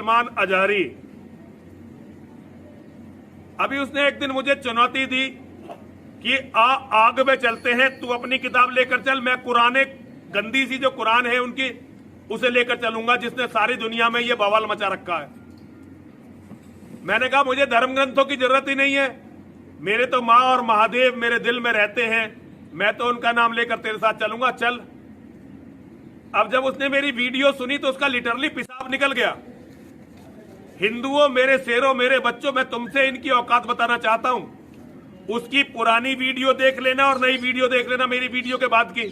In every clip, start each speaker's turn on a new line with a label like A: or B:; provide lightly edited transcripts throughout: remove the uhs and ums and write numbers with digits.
A: सलमान अजहरी, अभी उसने एक दिन मुझे चुनौती दी कि आग में चलते हैं, तू अपनी किताब लेकर चल, मैं कुरान, गंदी सी जो कुरान है उनकी, उसे लेकर चलूंगा जिसने सारी दुनिया में ये बवाल मचा रखा है। मैंने कहा मुझे धर्म ग्रंथों की जरूरत ही नहीं है, मेरे तो माँ और महादेव मेरे दिल में रहते हैं, मैं तो उनका नाम लेकर तेरे साथ चलूंगा, चल। अब जब उसने मेरी वीडियो सुनी तो उसका लिटरली पेशाब निकल गया। हिंदुओं, मेरे शेरों, मेरे बच्चों, मैं तुमसे इनकी औकात बताना चाहता हूं। उसकी पुरानी वीडियो देख लेना और नई वीडियो देख लेना मेरी वीडियो के बाद की।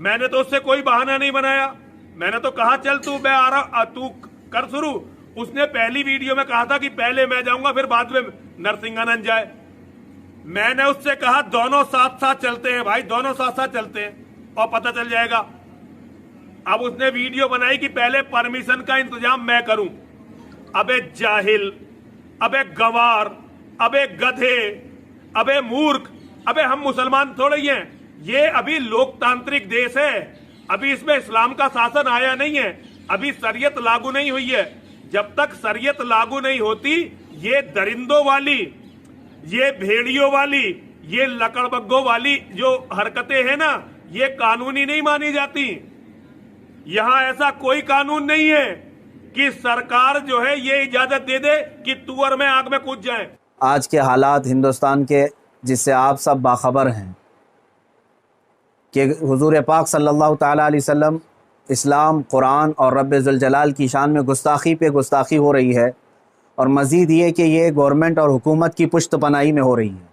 A: मैंने तो उससे कोई बहाना नहीं बनाया, मैंने तो कहा चल तू, मैं आ रहा, तू कर शुरू। उसने पहली वीडियो में कहा था कि पहले मैं जाऊंगा फिर बाद में नरसिंहानंद जाए। मैंने उससे कहा दोनों साथ साथ चलते हैं भाई, दोनों साथ साथ चलते हैं और पता चल जाएगा। अब उसने वीडियो बनाई कि पहले परमिशन का इंतजाम मैं करूं। अबे जाहिल, अबे गवार, अबे गधे, अबे मूर्ख, अबे हम मुसलमान थोड़े ही हैं, ये अभी लोकतांत्रिक देश है, अभी इसमें इस्लाम का शासन आया नहीं है, अभी शरीयत लागू नहीं हुई है। जब तक शरीयत लागू नहीं होती, ये दरिंदों वाली, ये भेड़ियों वाली, ये लकड़बग्गों वाली जो हरकतें हैं ना, ये कानूनी नहीं मानी जाती। यहां ऐसा कोई कानून नहीं है कि सरकार जो है ये इजाजत दे दे कि तू और मैं आग में कूद जाए।
B: आज के हालात हिंदुस्तान के, जिससे आप सब बाखबर हैं कि हुजूर पाक सल्लल्लाहु ताला अलैहि वसल्लम, इस्लाम, कुरान और रब्बे ज़ुल जलाल की शान में गुस्ताखी पे गुस्ताखी हो रही है, और मज़ीद ये कि ये गवर्नमेंट और हुकूमत की पुश्त पनाही में हो रही है।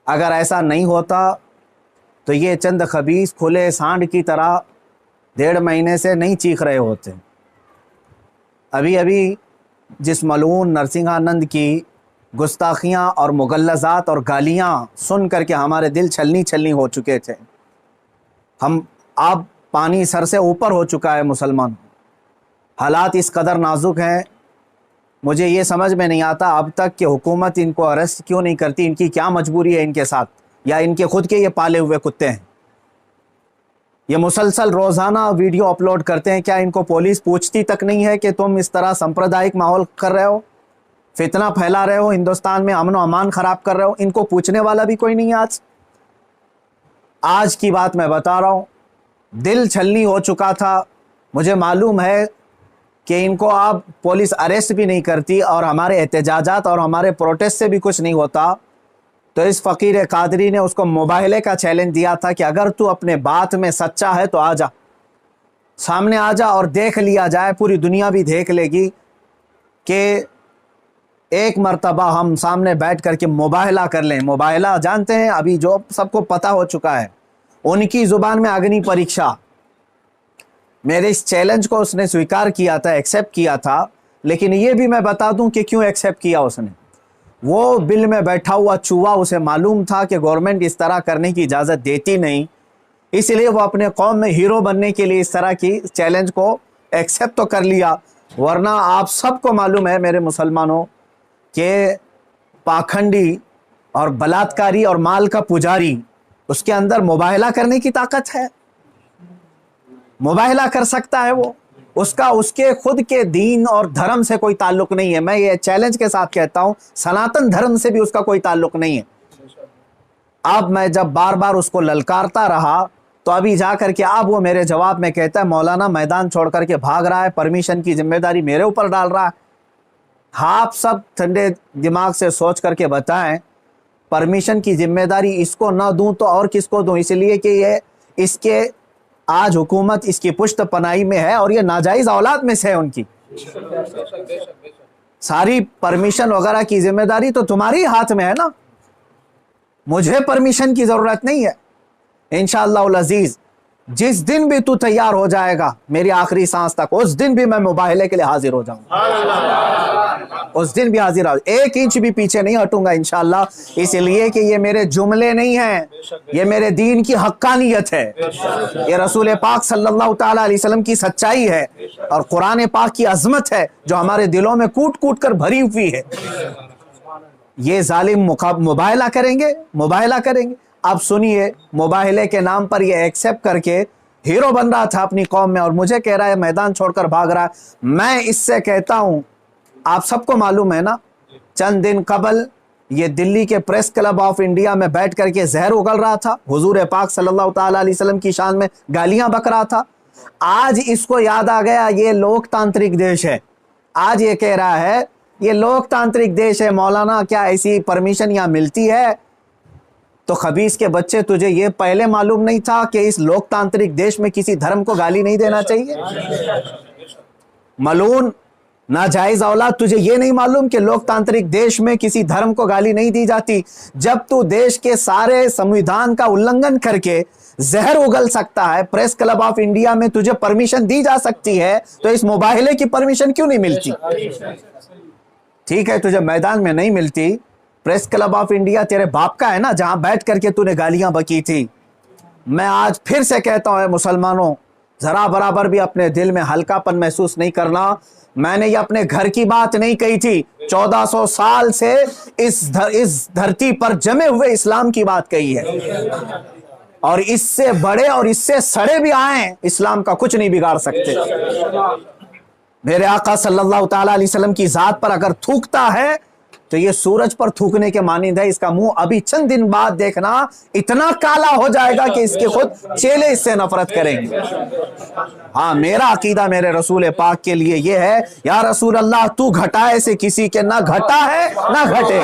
B: अगर ऐसा नहीं होता तो ये चंद खबीस खुले सांड की तरह 1.5 महीने से नहीं चीख रहे होते। अभी अभी जिस मलून नरसिंहानंद की गुस्ताखियाँ और मुगल्लज़ात और गालियाँ सुन करके हमारे दिल छलनी छलनी हो चुके थे। अब पानी सर से ऊपर हो चुका है मुसलमान। हालात इस कदर नाजुक हैं, मुझे ये समझ में नहीं आता अब तक कि हुकूमत इनको अरेस्ट क्यों नहीं करती। इनकी क्या मजबूरी है इनके साथ, या इनके खुद के ये पाले हुए कुत्ते हैं? ये मुसलसल रोज़ाना वीडियो अपलोड करते हैं, क्या इनको पुलिस पूछती तक नहीं है कि तुम इस तरह सांप्रदायिक माहौल कर रहे हो, फितना फैला रहे हो, हिंदुस्तान में अमन व अमान ख़राब कर रहे हो? इनको पूछने वाला भी कोई नहीं है। आज की बात मैं बता रहा हूँ, दिल छलनी हो चुका था। मुझे मालूम है कि इनको अब पुलिस अरेस्ट भी नहीं करती और हमारे एहतजाजात और हमारे प्रोटेस्ट से भी कुछ नहीं होता, तो इस फ़कीर कादरी ने उसको मुबाहले का चैलेंज दिया था कि अगर तू अपने बात में सच्चा है तो आ जा, सामने आ जा और देख लिया जाए, पूरी दुनिया भी देख लेगी कि एक मर्तबा हम सामने बैठ करके मुबाहला कर लें। मुबाहला जानते हैं, अभी जो सबको पता हो चुका है, उनकी ज़ुबान में अग्नि परीक्षा। मेरे इस चैलेंज को उसने स्वीकार किया था, एक्सेप्ट किया था, लेकिन ये भी मैं बता दूं कि क्यों एक्सेप्ट किया उसने। वो बिल में बैठा हुआ चूहा, उसे मालूम था कि गवर्नमेंट इस तरह करने की इजाज़त देती नहीं, इसलिए वो अपने कौम में हीरो बनने के लिए इस तरह की चैलेंज को एक्सेप्ट तो कर लिया। वरना आप सबको मालूम है मेरे मुसलमानों कि पाखंडी और बलात्कारी और माल का पुजारी, उसके अंदर मुबाहला करने की ताकत है, मुबाहला कर सकता है वो। उसका उसके खुद के दीन और धर्म से कोई ताल्लुक नहीं है। मैं ये चैलेंज के साथ कहता हूं, सनातन धर्म से भी उसका कोई ताल्लुक नहीं है। अब मैं जब बार बार उसको ललकारता रहा तो अभी जा करके अब वो मेरे जवाब में कहता है मौलाना मैदान छोड़ करके भाग रहा है, परमिशन की जिम्मेदारी मेरे ऊपर डाल रहा है। आप सब ठंडे दिमाग से सोच करके बताएं, परमिशन की जिम्मेदारी इसको ना दूं तो और किसको दूं? इसलिए कि ये इसके आज हुकूमत इसकी पुश्त पनाही में है और ये नाजायज औलाद में से है उनकी। सारी परमिशन वगैरह की जिम्मेदारी तो तुम्हारी हाथ में है ना, मुझे परमिशन की जरूरत नहीं है। इंशाअल्लाह अज़ीज, जिस दिन भी तू तैयार हो जाएगा मेरी आखिरी सांस तक, उस दिन भी मैं मुबाहले के लिए हाजिर हो जाऊंगा, उस दिन भी हाजिर हो, 1 इंच भी पीछे नहीं हटूंगा इंशाअल्लाह। इसलिए कि ये मेरे जुमले नहीं हैं, ये मेरे दीन की हक्कानियत है, ये रसूल पाक सल्लल्लाहु ताला अलैहि वसल्लम की सच्चाई है और कुरान पाक की अजमत है जो हमारे दिलों में कूट कूट कर भरी हुई है। ये जालिम मुबाहला करेंगे, मुबाहला करेंगे। अब सुनिए, मुबाहले के नाम पर ये एक्सेप्ट करके हीरो बन रहा था अपनी कौम में, और मुझे कह रहा है मैदान छोड़कर भाग रहा है। मैं इससे कहता हूं, आप सबको मालूम है ना, चंद दिन कबल ये दिल्ली के प्रेस क्लब ऑफ इंडिया में बैठ करके जहर उगल रहा था, हुजूर पाक सल्लल्लाहु ताला अलैहि वसल्लम की शान में गालियां बक रहा था। आज इसको याद आ गया ये लोकतांत्रिक देश है। आज ये कह रहा है ये लोकतांत्रिक देश है, मौलाना क्या ऐसी परमिशन यहां मिलती है? तो खबीस के बच्चे, तुझे ये पहले मालूम नहीं था कि इस लोकतांत्रिक देश में किसी धर्म को गाली नहीं देना चाहिए? मलून नाजायज औलाद, तुझे ये नहीं मालूम कि लोकतांत्रिक देश में किसी धर्म को गाली नहीं दी जाती? जब तू देश के सारे संविधान का उल्लंघन करके जहर उगल सकता है, प्रेस क्लब ऑफ इंडिया में तुझे परमिशन दी जा सकती है, तो इस मुबाहिले की परमिशन क्यों नहीं मिलती? ठीक है, तुझे मैदान में नहीं मिलती, प्रेस क्लब ऑफ इंडिया तेरे बाप का है ना, जहां बैठ करके तूने गालियां बकी थी। मैं आज फिर से कहता हूं मुसलमानों, जरा बराबर भी अपने दिल में हल्कापन महसूस नहीं करना। मैंने ये अपने घर की बात नहीं कही थी, 1400 साल से इस धरती पर जमे हुए इस्लाम की बात कही है, और इससे बड़े और इससे सड़े भी आए, इस्लाम का कुछ नहीं बिगाड़ सकते। मेरे आका सल्लल्लाहु ताला अलैहि वसल्लम की जात पर अगर थूकता है तो ये सूरज पर थूकने के मानिंद है। इसका मुंह अभी चंद दिन बाद देखना इतना काला हो जाएगा कि इसके खुद चेले इससे नफरत करेंगे। हाँ, मेरा अकीदा मेरे रसूल पाक के लिए ये है, या रसूल अल्लाह तू घटाए से किसी के ना घटा है ना घटे।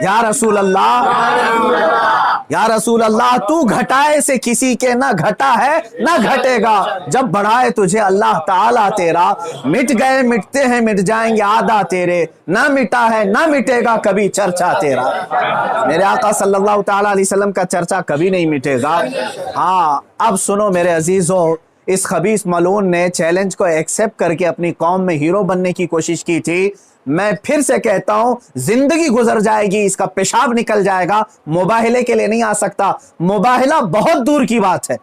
B: या रसूल अल्लाह, या रसूल अल्लाह तू घटाए से किसी के ना घटा है ना घटेगा। जब बढ़ाए तुझे अल्लाह ताला तेरा, मिट गए मिटते हैं मिट जाएंगे आदा तेरे, ना मिटा है ना मिटेगा कभी चर्चा तेरा। मेरे आका सल्लल्लाहु ताला अलैहि वसल्लम का चर्चा कभी नहीं मिटेगा। हाँ, अब सुनो मेरे अजीजों, इस खबीस मलून ने चैलेंज को एक्सेप्ट करके अपनी कौम में हीरो बनने की कोशिश की थी। मैं फिर से कहता हूं, जिंदगी गुजर जाएगी, इसका पेशाब निकल जाएगा, मुबाहिले के लिए नहीं आ सकता। मुबाहिला बहुत दूर की बात है,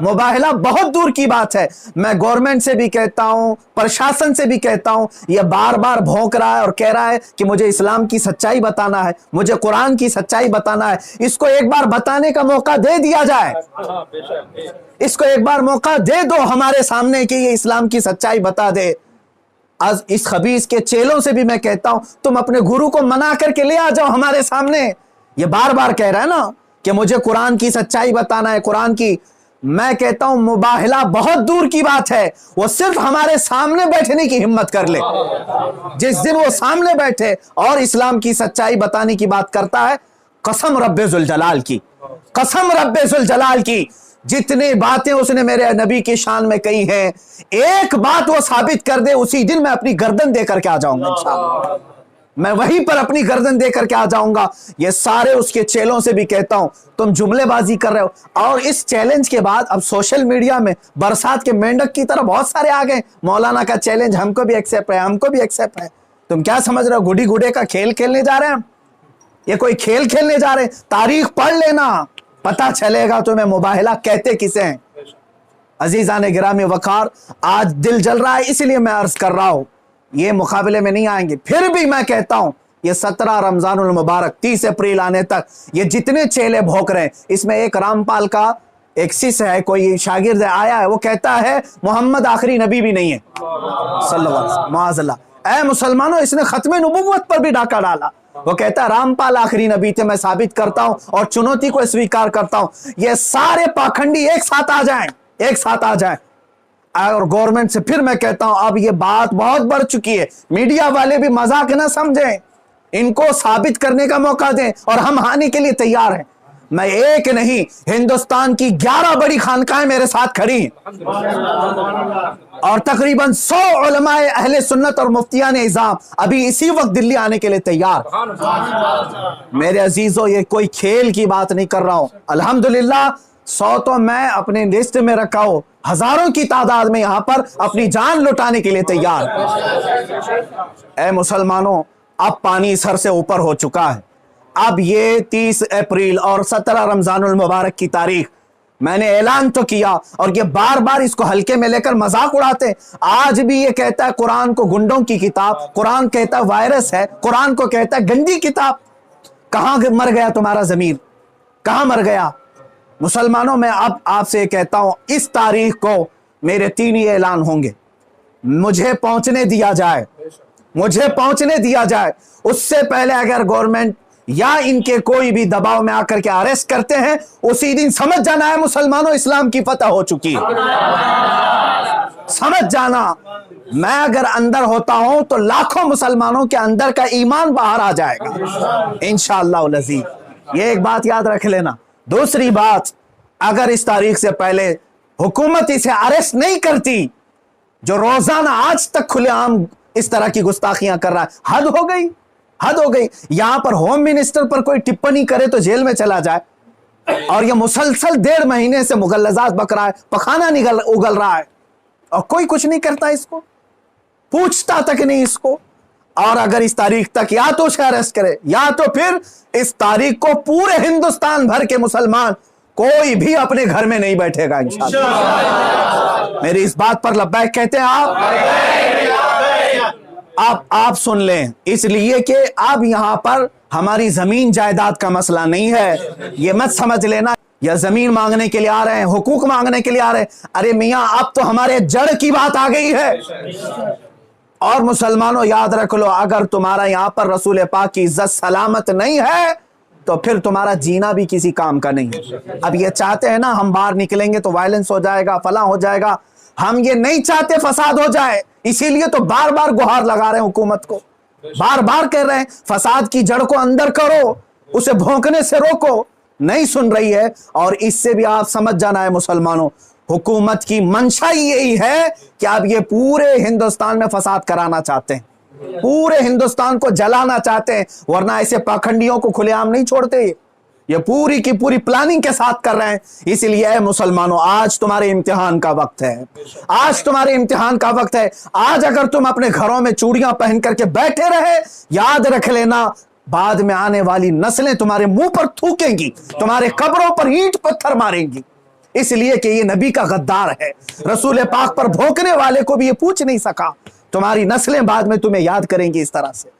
B: मुबाहिला बहुत दूर की बात है। मैं गवर्नमेंट से भी कहता हूं, प्रशासन से भी कहता हूं, यह बार बार भौंक रहा है और कह रहा है कि मुझे इस्लाम की सच्चाई बताना है, मुझे कुरान की सच्चाई बताना है। इसको एक बार बताने का मौका दे दिया जाए, इसको एक बार मौका दे दो हमारे सामने कि ये इस्लाम की सच्चाई बता दे। आज इस खबीस के चेलों से भी मैं कहता हूं, तुम अपने गुरु को मना करके ले आ जाओ हमारे सामने। ये बार बार कह रहा है ना कि मुझे कुरान की सच्चाई बताना है, कुरान की। मैं कहता हूं मुबाहिला बहुत दूर की बात है, वो सिर्फ हमारे सामने बैठने की हिम्मत कर ले। जिस दिन वो सामने बैठे और इस्लाम की सच्चाई बताने की बात करता है, कसम रब्बे जुल जलाल की, कसम रब्बे जुल जलाल की, जितनी बातें उसने मेरे नबी की शान में कही हैं, एक बात वो साबित कर दे, उसी दिन मैं अपनी गर्दन दे करके आ जाऊंगा इंशाअल्लाह। मैं वहीं पर अपनी गर्दन दे करके आ जाऊंगा। ये सारे उसके चेलों से भी कहता हूं, तुम जुमलेबाजी कर रहे हो। और इस चैलेंज के बाद अब सोशल मीडिया में बरसात के मेंढक की तरह बहुत सारे आ गए, मौलाना का चैलेंज हमको भी एक्सेप्ट है, हमको भी एक्सेप्ट है। तुम क्या समझ रहे हो, गुडी गुडे का खेल खेलने जा रहे हैं? ये कोई खेल खेलने जा रहे हैं? तारीख पढ़ लेना, पता चलेगा तुम्हें मुबाहिला कहते किसे हैं। अजीजान गिरामी वकार, आज दिल जल रहा है इसलिए मैं अर्ज कर रहा हूं, ये मुकाबले में नहीं आएंगे। फिर भी मैं कहता हूं, ये 17 रमजानुल मुबारक 30 अप्रैल आने तक ये जितने चेले भौंक रहे हैं, इसमें एक रामपाल का एक शिष्य है, कोई शागिर्द आया है, वो कहता है मोहम्मद आखिरी नबी भी नहीं है सल्लल्लाहु अलैहि वसल्लम। माअज़ल्लाह। ऐ मुसलमानों, इसने खत्मे नबुव्वत पर भी डाका डाला। वो कहता है रामपाल आखिरी नबी थे, मैं साबित करता हूं और चुनौती को स्वीकार करता हूं। ये सारे पाखंडी एक साथ आ जाएं, एक साथ आ जाएं। और गवर्नमेंट से फिर मैं कहता हूं, अब ये बात बहुत बढ़ चुकी है, मीडिया वाले भी मजाक ना समझें, इनको साबित करने का मौका दें और हम हानि के लिए तैयार हैं। मैं एक नहीं, हिंदुस्तान की 11 बड़ी खानकाएं मेरे साथ खड़ी हैं और तकरीबन 100 उलमाए अहले सुन्नत और मुफ्तियान इज़ाम अभी इसी वक्त दिल्ली आने के लिए तैयार। मेरे अजीजों, ये कोई खेल की बात नहीं कर रहा हूं। अल्हम्दुलिल्लाह 100 तो मैं अपने लिस्ट में रखा हूं, हजारों की तादाद में यहां पर अपनी जान लुटाने के लिए तैयार। ऐ मुसलमानों, अब पानी सर से ऊपर हो चुका है। अब ये 30 अप्रैल और 17 रमजानुल मुबारक की तारीख मैंने ऐलान तो किया, और ये बार बार इसको हल्के में लेकर मजाक उड़ाते। आज भी ये कहता है कुरान को गुंडों की किताब, कुरान कहता है वायरस है, कुरान को कहता है गंदी किताब। कहां मर गया तुम्हारा जमीर, कहां मर गया? मुसलमानों, मैं अब आपसे कहता हूं, इस तारीख को मेरे 3 ही ऐलान होंगे। मुझे पहुंचने दिया जाए, मुझे पहुंचने दिया जाए। उससे पहले अगर गवर्नमेंट या इनके कोई भी दबाव में आकर के अरेस्ट करते हैं, उसी दिन समझ जाना है मुसलमानों, इस्लाम की फतह हो चुकी है। समझ जाना, मैं अगर अंदर होता हूं तो लाखों मुसलमानों के अंदर का ईमान बाहर आ जाएगा इंशाअल्लाह अज़ीज़। ये एक बात याद रख लेना। दूसरी बात, अगर इस तारीख से पहले हुकूमत इसे अरेस्ट नहीं करती, जो रोजाना आज तक खुलेआम इस तरह की गुस्ताखियां कर रहा है, हद हो गई, हद हो गई। यहां पर होम मिनिस्टर पर कोई टिप्पणी करे तो जेल में चला जाए, और यह मुसलसल 1.5 महीने से मुगल्लजात बक रहा है, पखाना उगल रहा है, और कोई कुछ नहीं करता, इसको पूछता तक नहीं इसको। और अगर इस तारीख तक या तो उसे अरेस्ट करे, या तो फिर इस तारीख को पूरे हिंदुस्तान भर के मुसलमान कोई भी अपने घर में नहीं बैठेगा इंशाअल्लाह। मेरी इस बात पर लब्बैक कहते हैं आप सुन लें, इसलिए कि अब यहां पर हमारी जमीन जायदाद का मसला नहीं है। ये मत समझ लेना या जमीन मांगने के लिए आ रहे हैं, हुकूक मांगने के लिए आ रहे हैं। अरे मियां, अब तो हमारे जड़ की बात आ गई है। और मुसलमानों याद रख लो, अगर तुम्हारा यहां पर रसूल पाक की इज्जत सलामत नहीं है तो फिर तुम्हारा जीना भी किसी काम का नहीं है। अब ये चाहते हैं ना हम बाहर निकलेंगे तो वायलेंस हो जाएगा, फला हो जाएगा। हम ये नहीं चाहते फसाद हो जाए, इसीलिए तो बार बार गुहार लगा रहे हैं हुकूमत को, बार बार कह रहे हैं फसाद की जड़ को अंदर करो, उसे भौंकने से रोको। नहीं सुन रही है। और इससे भी आप समझ जाना है मुसलमानों, हुकूमत की मंशा यही है कि आप ये पूरे हिंदुस्तान में फसाद कराना चाहते हैं, पूरे हिंदुस्तान को जलाना चाहते हैं, वरना ऐसे पाखंडियों को खुलेआम नहीं छोड़ते। ये पूरी की पूरी प्लानिंग के साथ कर रहे हैं। इसलिए मुसलमानों, आज तुम्हारे इम्तिहान का वक्त है, आज तुम्हारे इम्तिहान का वक्त है। आज अगर तुम अपने घरों में चूड़ियां पहन करके बैठे रहे, याद रख लेना, बाद में आने वाली नस्लें तुम्हारे मुंह पर थूकेंगी, तुम्हारे कब्रों पर ईंट पत्थर मारेंगी। इसलिए कि ये नबी का गद्दार है, रसूल पाक पर भोंकने वाले को भी ये पूछ नहीं सका। तुम्हारी नस्लें बाद में तुम्हें याद करेंगी इस तरह से।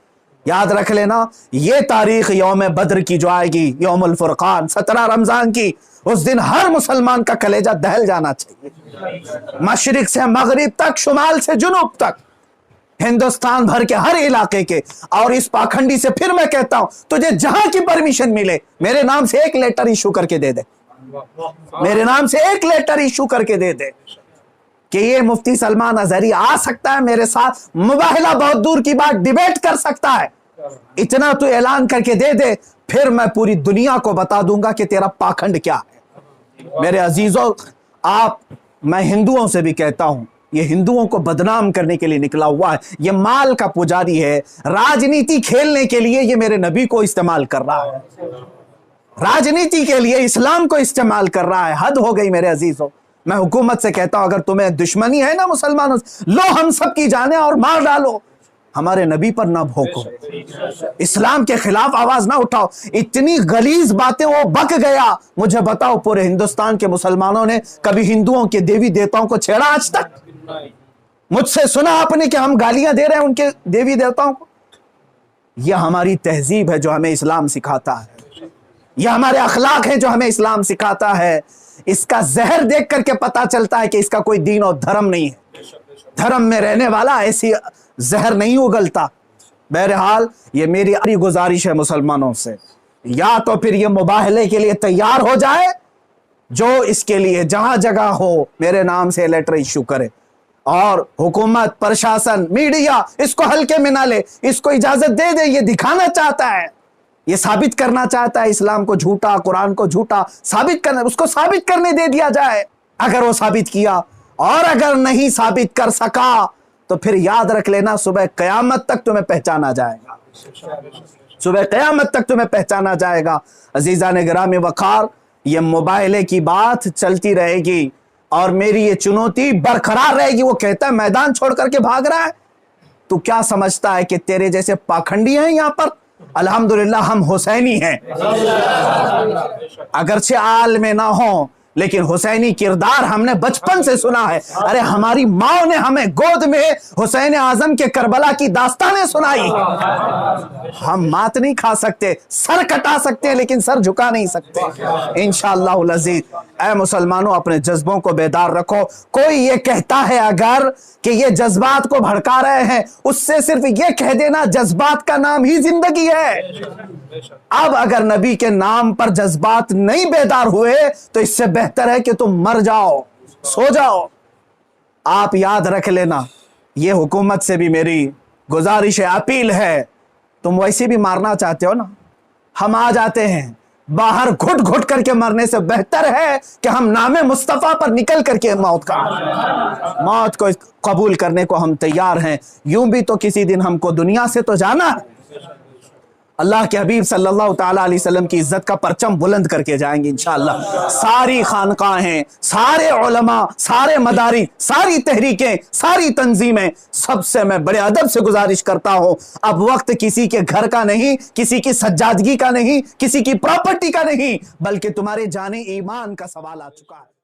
B: याद रख लेना, ये तारीख यौम बद्र की जो आएगी, यौमुल फुरकान 17 रमजान की, उस दिन हर मुसलमान का कलेजा दहल जाना चाहिए। मशरिक से मगरिब तक, शुमाल से जुनूब तक, हिंदुस्तान भर के हर इलाके के। और इस पाखंडी से फिर मैं कहता हूं, तुझे जहां की परमिशन मिले, मेरे नाम से एक लेटर इशू करके दे दे, मेरे नाम से एक लेटर इशू करके दे दे कि ये मुफ्ती सलमान अजहरी आ सकता है मेरे साथ, मुबाहिला बहुत दूर की बात, डिबेट कर सकता है। इतना तो ऐलान करके दे दे, फिर मैं पूरी दुनिया को बता दूंगा कि तेरा पाखंड क्या है। मेरे अजीजों, मैं हिंदुओं से भी कहता हूं, ये हिंदुओं को बदनाम करने के लिए निकला हुआ है, ये माल का पुजारी है, राजनीति खेलने के लिए ये मेरे नबी को इस्तेमाल कर रहा है, राजनीति के लिए इस्लाम को इस्तेमाल कर रहा है। हद हो गई मेरे अजीजों। मैं हुकूमत से कहता हूं, अगर तुम्हें दुश्मनी है ना मुसलमानों से, लो हम सब की जाने और मार डालो, हमारे नबी पर ना भोंको, इस्लाम के खिलाफ आवाज ना उठाओ। इतनी गलीज बातें वो बक गया। मुझे बताओ, पूरे हिंदुस्तान के मुसलमानों ने कभी हिंदुओं के देवी देवताओं को छेड़ा आज तक? मुझसे सुना आपने कि हम गालियां दे रहे हैं उनके देवी देवताओं को? यह हमारी तहजीब है जो हमें इस्लाम सिखाता है, यह हमारे अखलाक है जो हमें इस्लाम सिखाता है। इसका जहर देख करके पता चलता है कि इसका कोई दीन और धर्म नहीं है। धर्म में रहने वाला ऐसी जहर नहीं उगलता। बहरहाल, ये मेरी गुजारिश है मुसलमानों से, या तो फिर ये मुबाहले के लिए तैयार हो जाए, जो इसके लिए जहां जगह हो मेरे नाम से लेटर इश्यू करे, और हुकूमत, प्रशासन, मीडिया इसको हल्के में ना ले, इसको इजाजत दे दे। ये दिखाना चाहता है, ये साबित करना चाहता है इस्लाम को झूठा, कुरान को झूठा साबित करना, उसको साबित करने दे दिया जाए। अगर वो साबित किया, और अगर नहीं साबित कर सका, तो फिर याद रख लेना, सुबह क़यामत तक तुम्हें पहचाना जाएगा, सुबह क़यामत तक तुम्हें पहचाना जाएगा। अजीज़ान गिरामी वक़ार, ये मुबाहले की बात चलती रहेगी और मेरी ये चुनौती बरकरार रहेगी। वो कहता है मैदान छोड़ करके भाग रहा है, तू क्या समझता है कि तेरे जैसे पाखंडी हैं यहां पर? अल्हम्दुलिल्लाह हम हुसैनी हैं, अगरचे आल में ना हो, लेकिन हुसैनी किरदार हमने बचपन से सुना है। अरे हमारी माँ ने हमें गोद में हुसैन आजम के करबला की दास्तानें सुनाई। हम मात नहीं खा सकते, सर कटा सकते हैं लेकिन सर झुका नहीं सकते इंशाअल्लाह अज़ीज। ऐ मुसलमानों, अपने जज्बों को बेदार रखो। कोई ये कहता है अगर कि ये जज्बात को भड़का रहे हैं, उससे सिर्फ ये कह देना जज्बात का नाम ही जिंदगी है। अब अगर नबी के नाम पर जज्बात नहीं बेदार हुए तो इससे बेहतर है कि तुम मर जाओ, सो जाओ। आप याद रख लेना, ये हुकूमत से भी मेरी गुजारिश है, अपील है, तुम वैसे भी मारना चाहते हो ना, हम आ जाते हैं। बाहर घुट घुट करके मरने से बेहतर है कि हम नामे मुस्तफा पर निकल करके मौत को कबूल करने को हम तैयार हैं। यूं भी तो किसी दिन हमको दुनिया से तो जाना है। अल्लाह के हबीब सल्लल्लाहु ताला अलैहि वसल्लम की इज्जत का परचम बुलंद करके जाएंगे इंशाअल्लाह। सारी खानकाहें, सारे उलमा, सारे मदारी, सारी तहरीकें, सारी तंजीमें, सबसे मैं बड़े अदब से गुजारिश करता हूं, अब वक्त किसी के घर का नहीं, किसी की सज्जादगी का नहीं, किसी की प्रॉपर्टी का नहीं, बल्कि तुम्हारे जाने ईमान का सवाल आ चुका है।